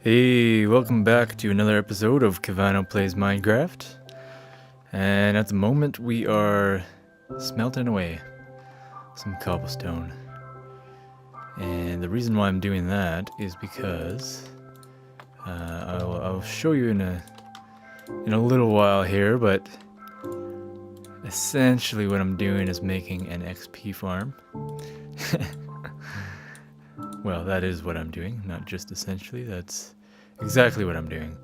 Hey, welcome back to another episode of Kevano Plays Minecraft. And at the moment we are smelting away some cobblestone. And the reason why I'm doing that is because I'll show you in a little while here, but essentially what I'm doing is making an XP farm. Well, that is what I'm doing, not just essentially, that's exactly what I'm doing.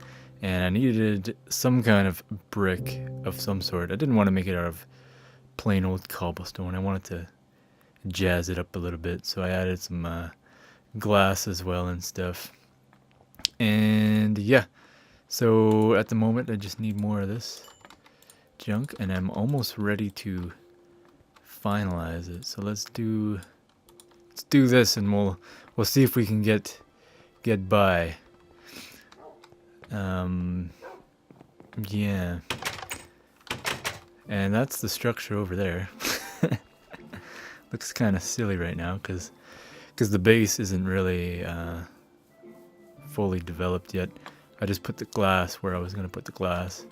And I needed some kind of brick of some sort. I didn't want to make it out of plain old cobblestone. I wanted to jazz it up a little bit, so I added some glass as well and stuff. And yeah, so at the moment I just need more of this junk, and I'm almost ready to finalize it. So let's do this, and we'll see if we can get by. Yeah, and that's the structure over there. Looks kind of silly right now because the base isn't really fully developed yet. I just put the glass where I was going to put the glass,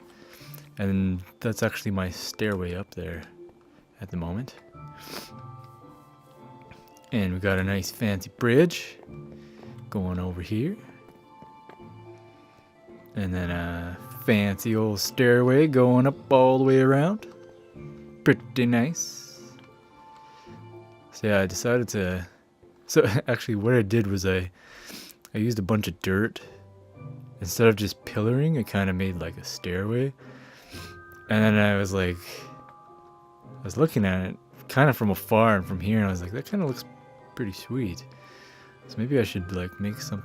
and that's actually my stairway up there at the moment. And we got a nice fancy bridge going over here. And then a fancy old stairway going up all the way around. Pretty nice. So yeah, I decided to... So actually what I did was I used a bunch of dirt. Instead of just pillaring, I kind of made like a stairway. And then I was looking at it kind of from afar and from here, and I was like, that kind of looks pretty sweet. So maybe I should like make some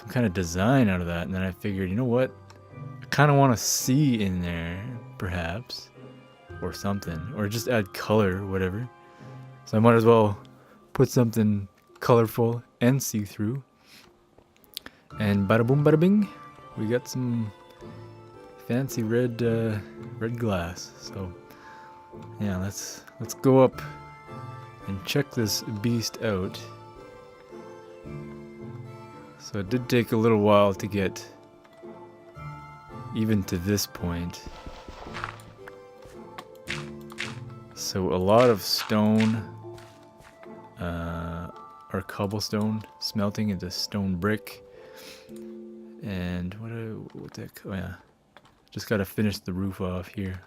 kind of design out of that. And then I figured, you know what, I kind of want to see in there perhaps, or something, or just add color, whatever. So I might as well put something colorful and see-through. And bada boom bada bing, we got some fancy red glass. So yeah, let's go up and check this beast out. So it did take a little while to get even to this point. So a lot of stone or cobblestone smelting into stone brick. And what the heck? Oh yeah, just gotta finish the roof off here.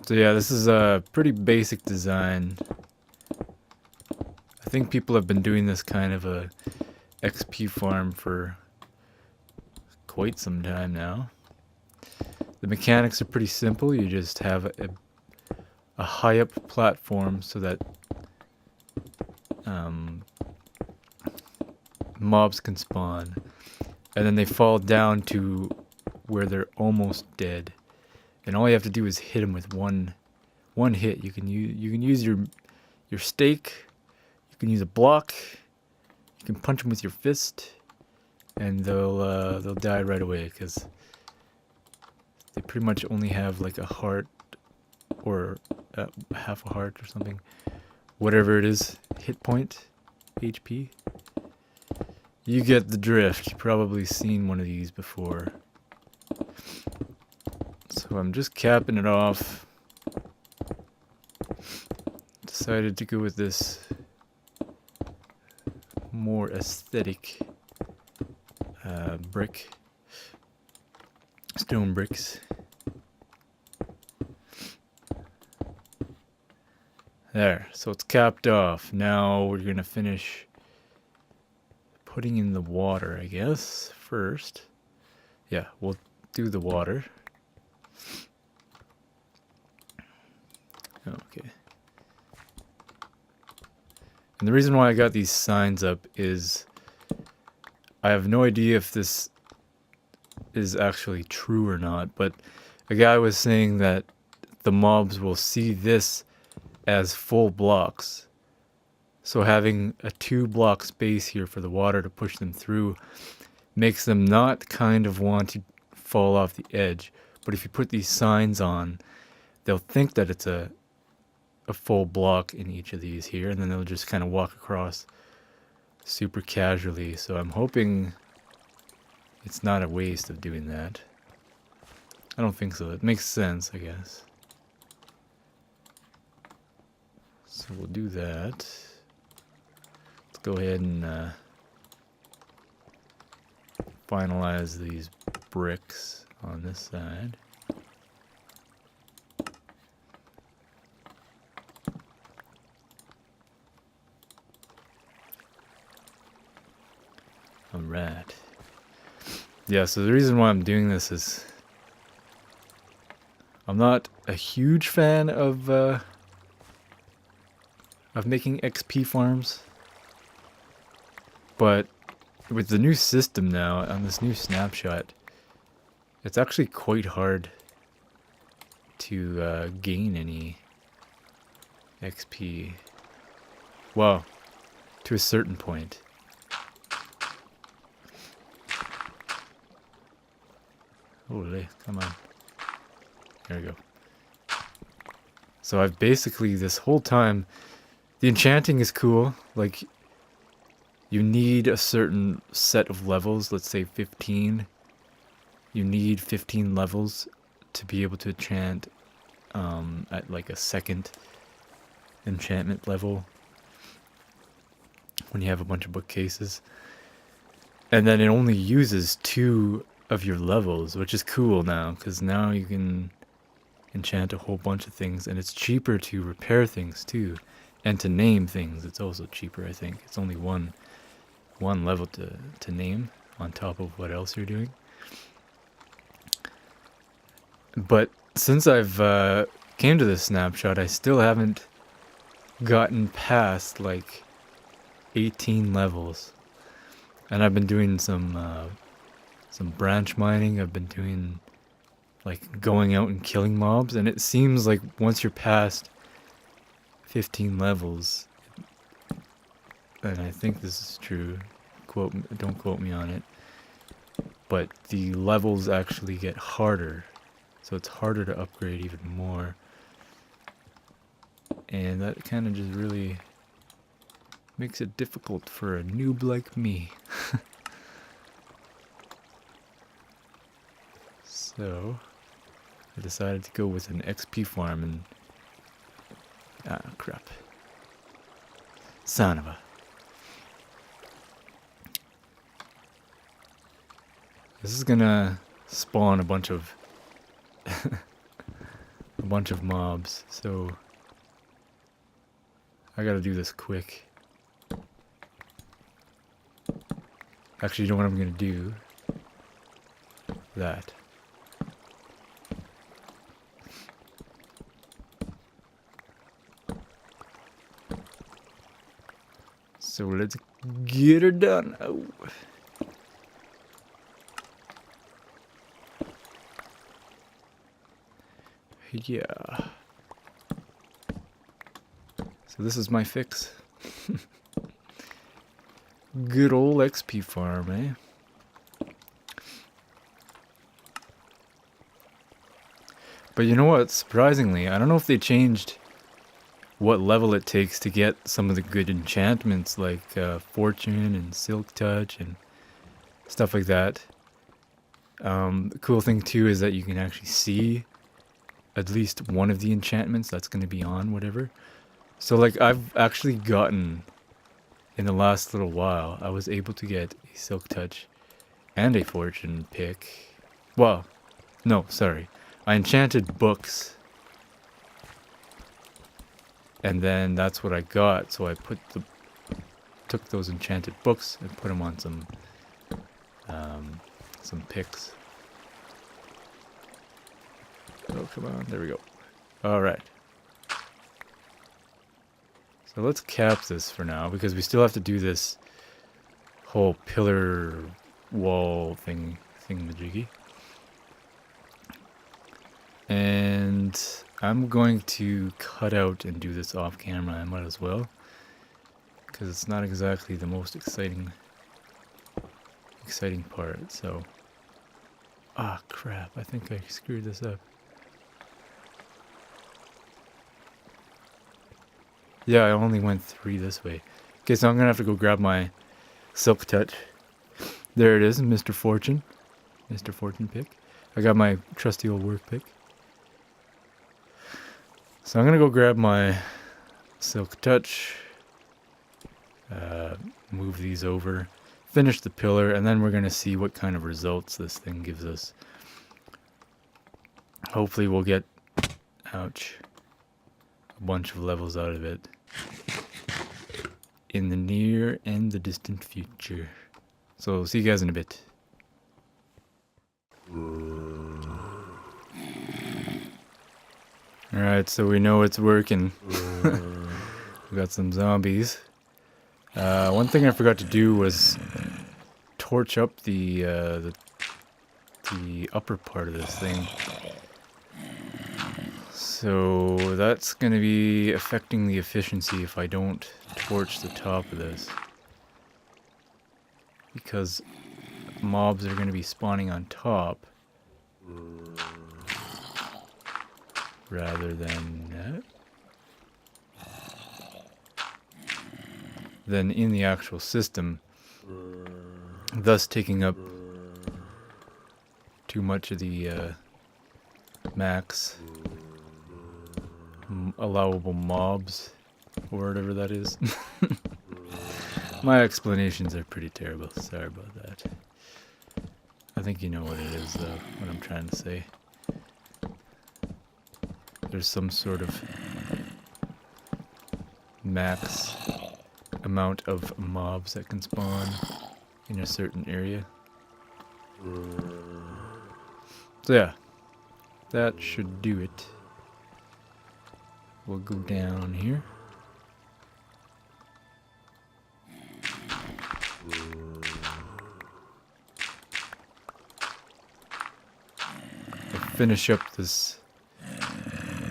So yeah, this is a pretty basic design. I think people have been doing this kind of a XP farm for quite some time now. The mechanics are pretty simple. You just have a high up platform so that mobs can spawn, and then they fall down to where they're almost dead. And all you have to do is hit them with one hit. You can use your stake. You can use a block. You can punch them with your fist, and they'll die right away because they pretty much only have like a heart or half a heart or something, whatever it is, hit point, HP. You get the drift. You've probably seen one of these before. So I'm just capping it off. Decided to go with this more aesthetic brick, stone bricks. There, so it's capped off. Now we're gonna finish putting in the water, I guess, first. Yeah, we'll do the water. Okay. And the reason why I got these signs up is I have no idea if this is actually true or not, but a guy was saying that the mobs will see this as full blocks. So having a 2-block space here for the water to push them through makes them not kind of want to fall off the edge. But if you put these signs on, they'll think that it's a a full block in each of these here, and then they'll just kind of walk across super casually. So I'm hoping it's not a waste of doing that. I don't think so. It makes sense, I guess. So we'll do that. Let's go ahead and finalize these bricks on this side. Alright. Yeah, so the reason why I'm doing this is I'm not a huge fan of making XP farms, but with the new system now on this new snapshot, it's actually quite hard to gain any XP. Well, to a certain point. Holy, come on. There we go. So I've basically, this whole time, the enchanting is cool. Like, you need a certain set of levels, let's say 15. You need 15 levels to be able to enchant at like a second enchantment level when you have a bunch of bookcases. And then it only uses 2 of your levels, which is cool now, because now you can enchant a whole bunch of things, and it's cheaper to repair things too, and to name things. It's also cheaper, I think. It's only one level to name on top of what else you're doing. But since I've came to this snapshot, I still haven't gotten past like 18 levels, and I've been doing some branch mining. I've been doing like going out and killing mobs, and it seems like once you're past 15 levels, and I think this is true, don't quote me on it, but the levels actually get harder, so it's harder to upgrade even more, and that kind of just really makes it difficult for a noob like me. So I decided to go with an XP farm, and crap. Son of a. This is gonna spawn a bunch of mobs, so I gotta do this quick. Actually, you know what I'm gonna do? That. So let's get her done. Oh. Yeah. So this is my fix. Good old XP farm, eh? But you know what? Surprisingly, I don't know if they changed what level it takes to get some of the good enchantments like Fortune and Silk Touch and stuff like that. The cool thing too is that you can actually see at least one of the enchantments that's going to be on whatever. So like I've actually gotten, in the last little while, I was able to get a Silk Touch and a Fortune pick. Well, no, sorry. I enchanted books, and then that's what I got. So I took those enchanted books and put them on some picks. Oh, come on. There we go. All right. So let's cap this for now, because we still have to do this whole pillar wall thingamajiggy. And I'm going to cut out and do this off camera. I might as well, because it's not exactly the most exciting part. So, crap, I think I screwed this up. Yeah, I only went 3 this way. Okay, so I'm gonna have to go grab my Silk Touch. There it is, Mr. Fortune. Mr. Fortune pick. I got my trusty old work pick. So I'm gonna go grab my Silk Touch. Move these over. Finish the pillar, and then we're gonna see what kind of results this thing gives us. Hopefully we'll get, ouch, a bunch of levels out of it in the near and the distant future. So see you guys in a bit. Alright, so we know it's working. We got some zombies. One thing I forgot to do was torch up the upper part of this thing. So that's going to be affecting the efficiency if I don't torch the top of this. Because mobs are going to be spawning on top rather than in the actual system, thus taking up too much of the max allowable mobs, or whatever that is. My explanations are pretty terrible, sorry about that. I think you know what it is though, what I'm trying to say. There's some sort of max amount of mobs that can spawn in a certain area. So yeah, that should do it. We'll go down here. We'll finish up this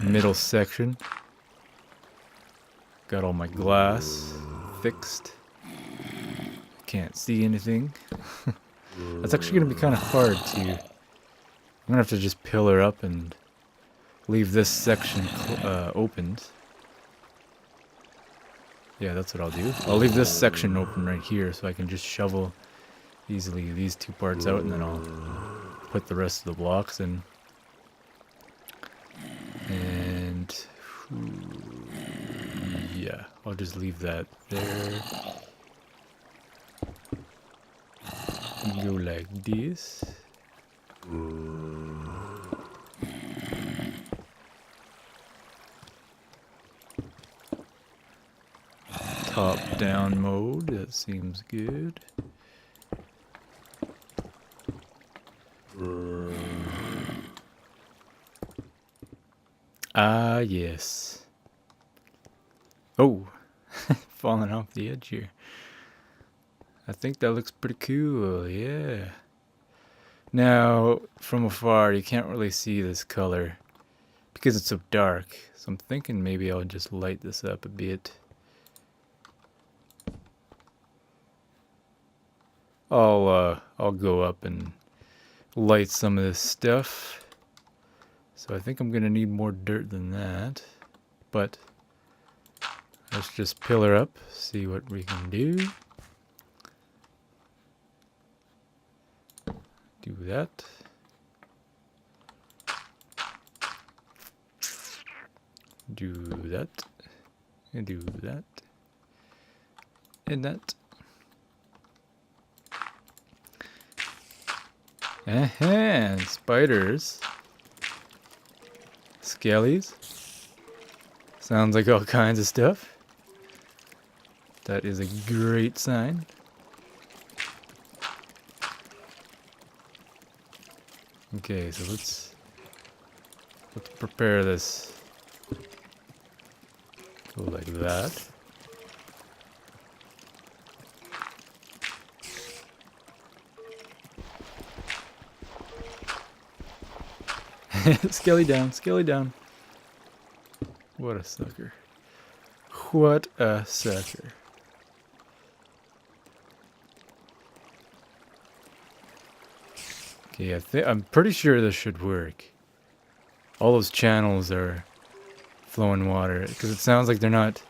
middle section. Got all my glass fixed. Can't see anything. That's actually going to be kind of hard to... I'm going to have to just pillar up and leave this section opened. Yeah, that's what I'll do. I'll leave this section open right here so I can just shovel easily these 2 parts out, and then I'll put the rest of the blocks in. And yeah, I'll just leave that there. Go like this. Top down mode, that seems good. Ah, yes. Oh, falling off the edge here. I think that looks pretty cool, yeah. Now, from afar, you can't really see this color because it's so dark. So I'm thinking maybe I'll just light this up a bit. I'll go up and light some of this stuff. So I think I'm gonna need more dirt than that, but let's just pillar up, see what we can do. Do that. Do that. And do that. And that. And spiders. Skellies. Sounds like all kinds of stuff. That is a great sign. Okay, so let's prepare this. Go like that. Skelly down, Skelly down. What a sucker. What a sucker. Okay, I'm pretty sure this should work. All those channels are flowing water, because it sounds like they're not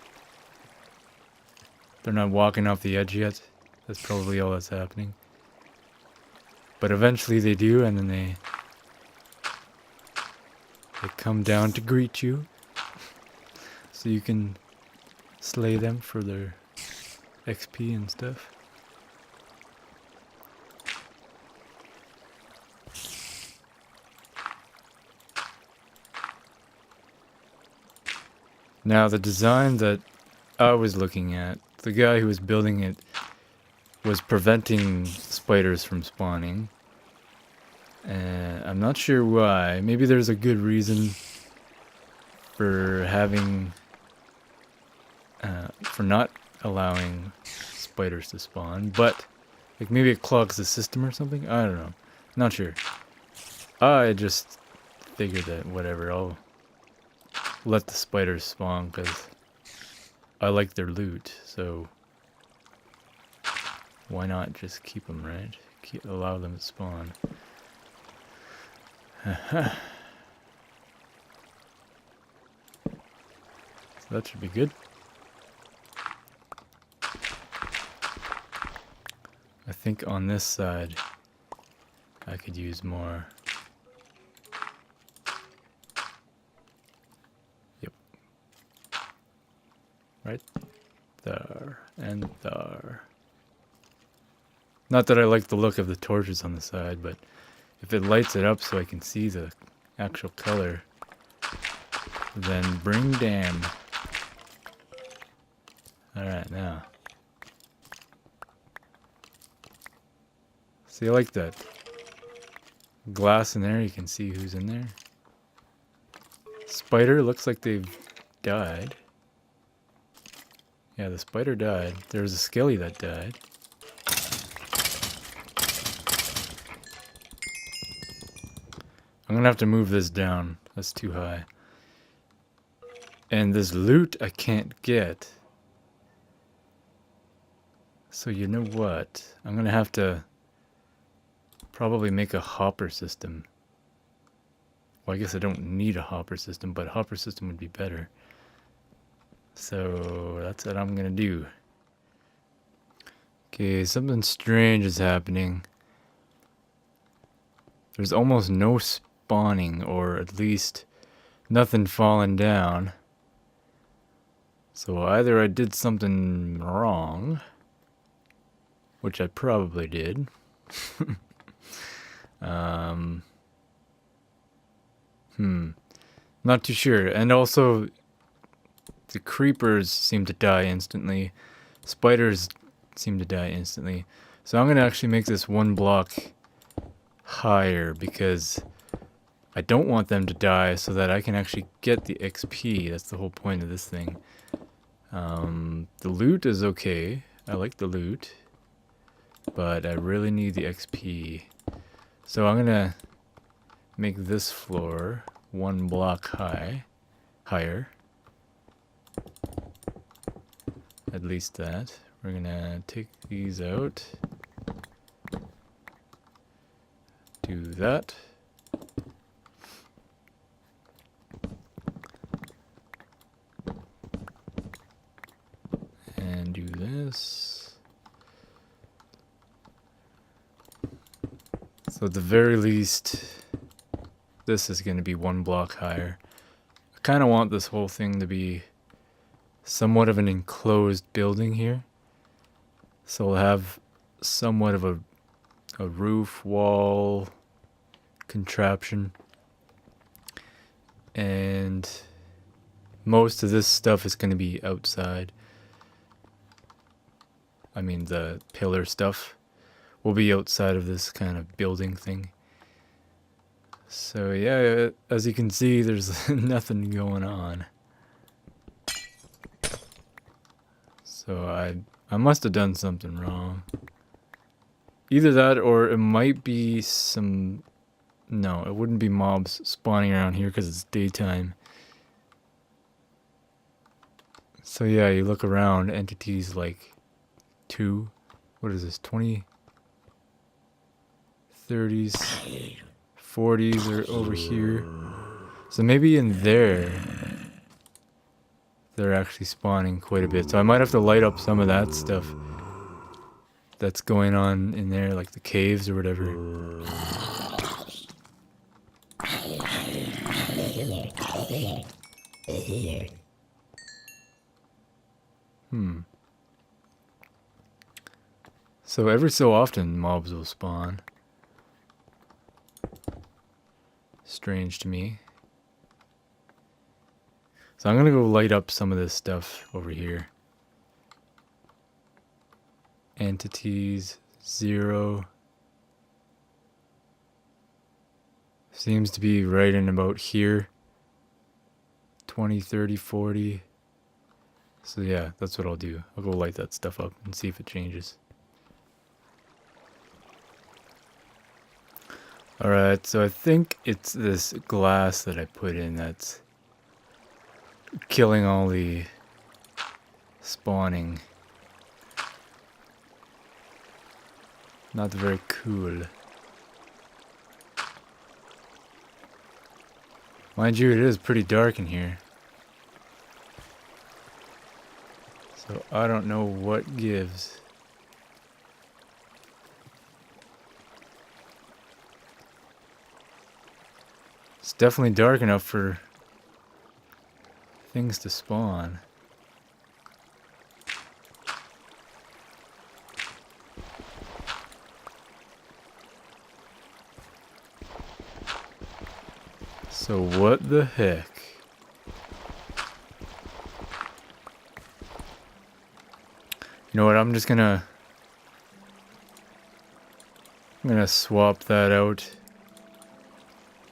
They're not walking off the edge yet. That's probably all that's happening. But eventually they do, and then they come down to greet you. So you can slay them for their XP and stuff. Now the design that I was looking at, the guy who was building it was preventing spiders from spawning. And I'm not sure why. Maybe there's a good reason for having, for not allowing spiders to spawn. But, like maybe it clogs the system or something? I don't know. Not sure. I just figured that whatever, I'll let the spiders spawn because I like their loot, so why not just keep them, right? Allow them to spawn. So that should be good. I think on this side I could use more. Yep. Right there and there. Not that I like the look of the torches on the side, but if it lights it up so I can see the actual color, then bring them. Alright, now. See, I like that glass in there, you can see who's in there. Spider, looks like they've died. Yeah, the spider died. There was a skelly that died. I'm gonna have to move this down. That's too high. And this loot I can't get. So you know what? I'm gonna have to probably make a hopper system. Well, I guess I don't need a hopper system, but a hopper system would be better. So that's what I'm gonna do. Okay, something strange is happening. There's almost no spawning, or at least nothing falling down. So either I did something wrong, which I probably did. Not too sure. And also, the creepers seem to die instantly. Spiders seem to die instantly. So I'm going to actually make this one block higher because I don't want them to die so that I can actually get the XP. That's the whole point of this thing. The loot is okay. I like the loot. But I really need the XP. So I'm going to make this floor one block higher. At least that. We're going to take these out. Do that. And do this. So at the very least, this is going to be one block higher. I kind of want this whole thing to be somewhat of an enclosed building here. So we'll have somewhat of a roof, wall, contraption. And most of this stuff is going to be outside. I mean, the pillar stuff will be outside of this kind of building thing. So yeah, as you can see, there's nothing going on. So I must have done something wrong. Either that or it might be some... No, it wouldn't be mobs spawning around here because it's daytime. So yeah, you look around, entities like 2... What is this? 20... 30s... 40s are over here. So maybe in there they're actually spawning quite a bit. So I might have to light up some of that stuff that's going on in there, like the caves or whatever. So every so often mobs will spawn. Strange to me. So I'm gonna go light up some of this stuff over here. Entities 0 seems to be right in about here. 20, 30, 40. So yeah, that's what I'll do. I'll go light that stuff up and see if it changes. Alright, so I think it's this glass that I put in that's killing all the spawning. Not very cool. Mind you, it is pretty dark in here. So I don't know what gives. It's definitely dark enough for things to spawn. So what the heck? You know what, I'm gonna swap that out.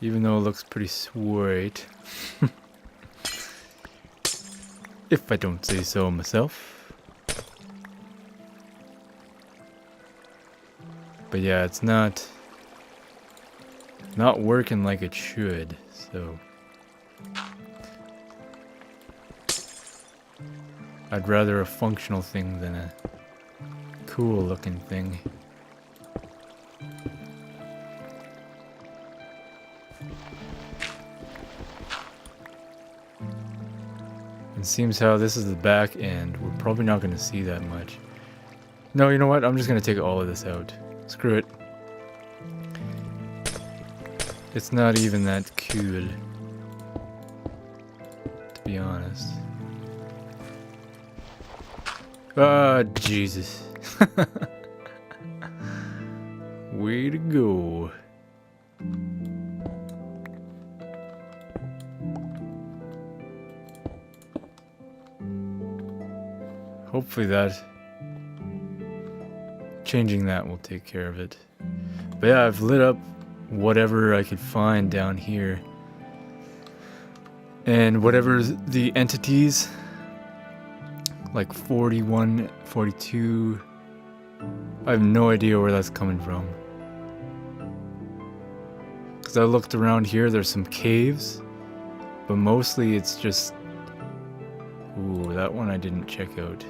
Even though it looks pretty sweet. If I don't say so myself. But yeah, it's not working like it should, so I'd rather a functional thing than a cool looking thing. It seems how this is the back end. We're probably not going to see that much. No, you know what? I'm just going to take all of this out. Screw it. It's not even that cool, to be honest. Ah, Jesus. Way to go. Hopefully changing that will take care of it. But yeah, I've lit up whatever I could find down here. And whatever the entities, like 41, 42, I have no idea where that's coming from. Because I looked around here, there's some caves, but mostly it's just... Ooh, that one I didn't check out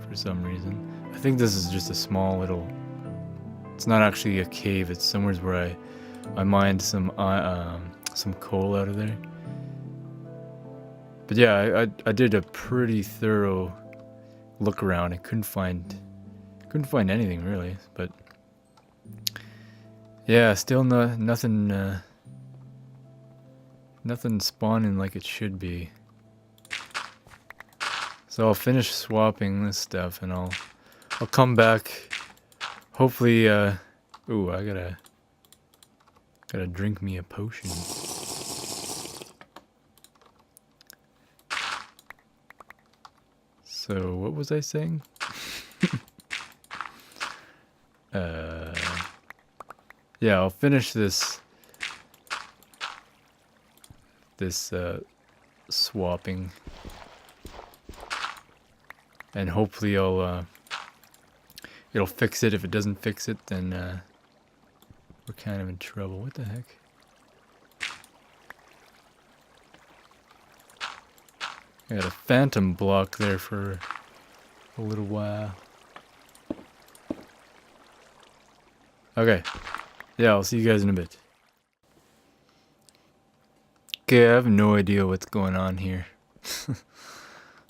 for some reason. I think this is just a small little... It's not actually a cave, it's somewhere where I mined some coal out of there. But yeah, I did a pretty thorough look around. I couldn't find anything really, but yeah, still nothing spawning like it should be. So I'll finish swapping this stuff and I'll come back. Hopefully, ooh, I gotta drink me a potion. So what was I saying? Yeah, I'll finish this swapping, and hopefully it'll fix it. If it doesn't fix it, then we're kind of in trouble. What the heck? I got a phantom block there for a little while. Okay. Yeah, I'll see you guys in a bit. Okay, I have no idea what's going on here.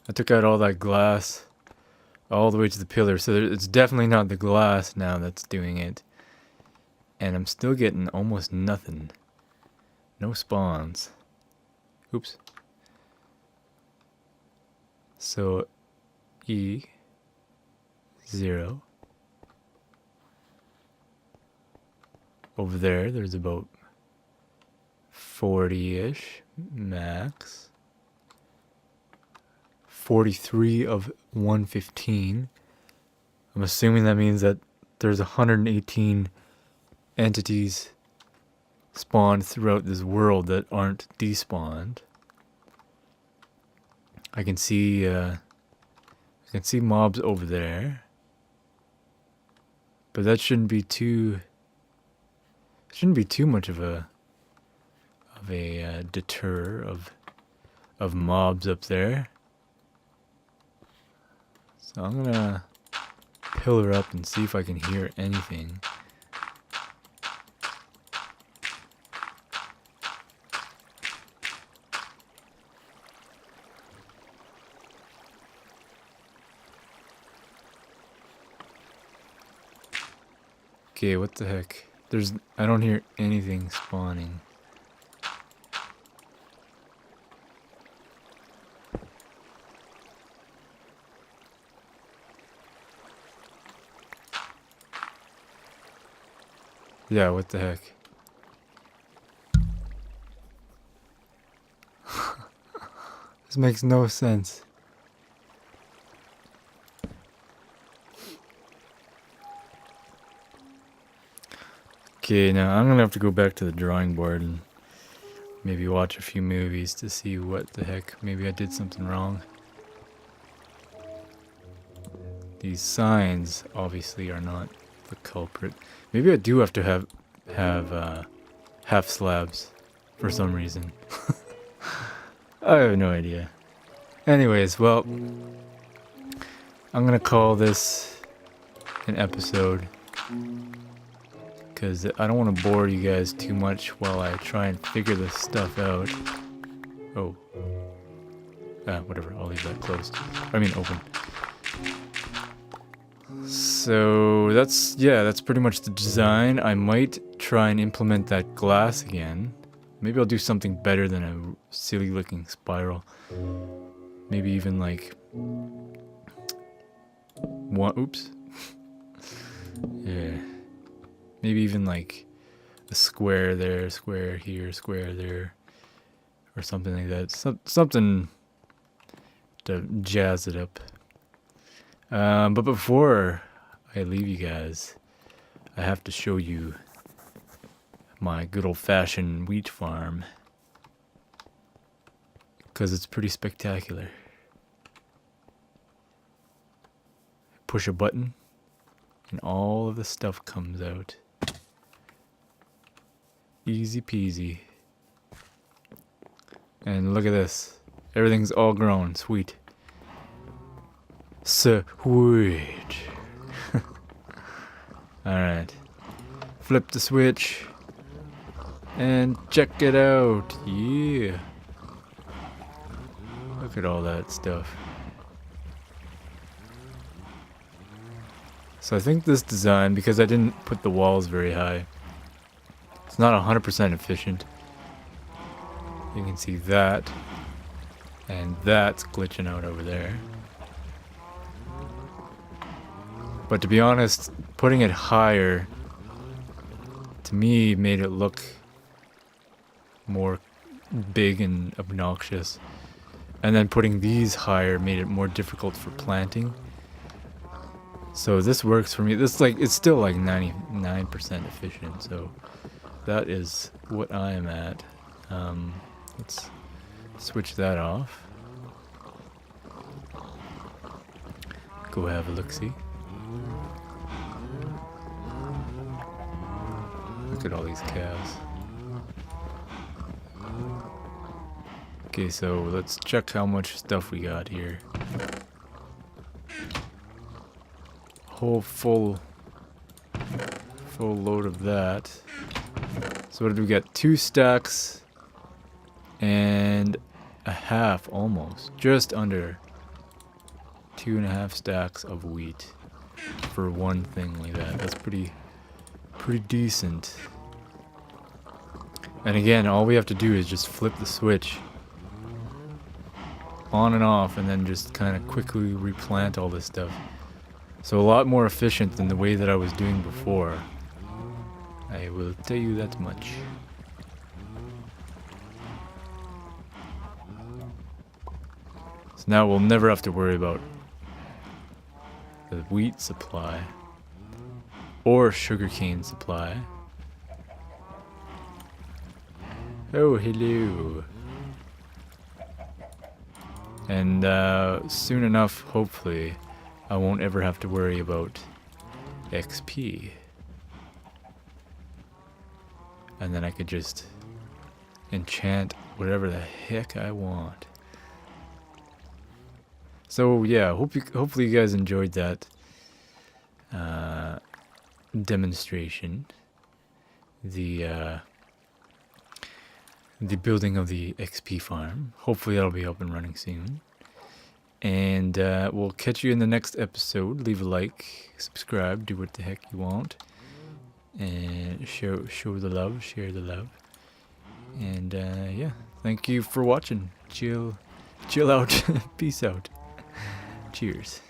I took out all that glass all the way to the pillar, so it's definitely not the glass now that's doing it. And I'm still getting almost nothing. No spawns. Oops. So E0 over there's about 40-ish max. 43 of 115. I'm assuming that means that there's 118 entities spawned throughout this world that aren't despawned. I can see mobs over there, but that shouldn't be too much of a deter of mobs up there. So I'm gonna pillar up and see if I can hear anything. Okay, what the heck? I don't hear anything spawning. Yeah, what the heck? This makes no sense. Okay, now I'm gonna have to go back to the drawing board and maybe watch a few movies to see what the heck. Maybe I did something wrong. These signs obviously are not the culprit. Maybe I do have to have half slabs for some reason. I have no idea. Anyways, well, I'm gonna call this an episode because I don't want to bore you guys too much while I try and figure this stuff out. Oh. Whatever, I'll leave that closed. I mean open. So that's pretty much the design. I might try and implement that glass again. Maybe I'll do something better than a silly looking spiral. Maybe even like one, oops. Yeah. Maybe even like a square there, square here, square there, or something like that. Something to jazz it up. But before I leave you guys, I have to show you my good old-fashioned wheat farm, because it's pretty spectacular. Push a button and all of the stuff comes out. Easy peasy. And look at this. Everything's all grown. Sweet. Sweet. Alright. Flip the switch. And check it out. Yeah. Look at all that stuff. So I think this design, because I didn't put the walls very high, it's not 100% efficient. You can see that. And that's glitching out over there. But to be honest, putting it higher, to me, made it look more big and obnoxious. And then putting these higher made it more difficult for planting. So this works for me. This it's still like 99% efficient. So that is what I am at. Let's switch that off. Go have a look-see. Look at all these calves. Okay, so let's check how much stuff we got here. Whole full load of that. So what did we get? 2 stacks and a half almost. Just under 2.5 stacks of wheat for one thing like that. That's pretty decent. And again, all we have to do is just flip the switch on and off, and then just kind of quickly replant all this stuff. So a lot more efficient than the way that I was doing before. I will tell you that much. So now we'll never have to worry about the wheat supply or sugarcane supply. Oh, hello. And soon enough, hopefully, I won't ever have to worry about XP. And then I could just enchant whatever the heck I want. So yeah, hopefully you guys enjoyed that demonstration. The building of the XP farm. Hopefully that'll be up and running soon. And we'll catch you in the next episode. Leave a like, subscribe, do what the heck you want. And show the love, share the love. And yeah, thank you for watching. Chill out. Peace out. Cheers.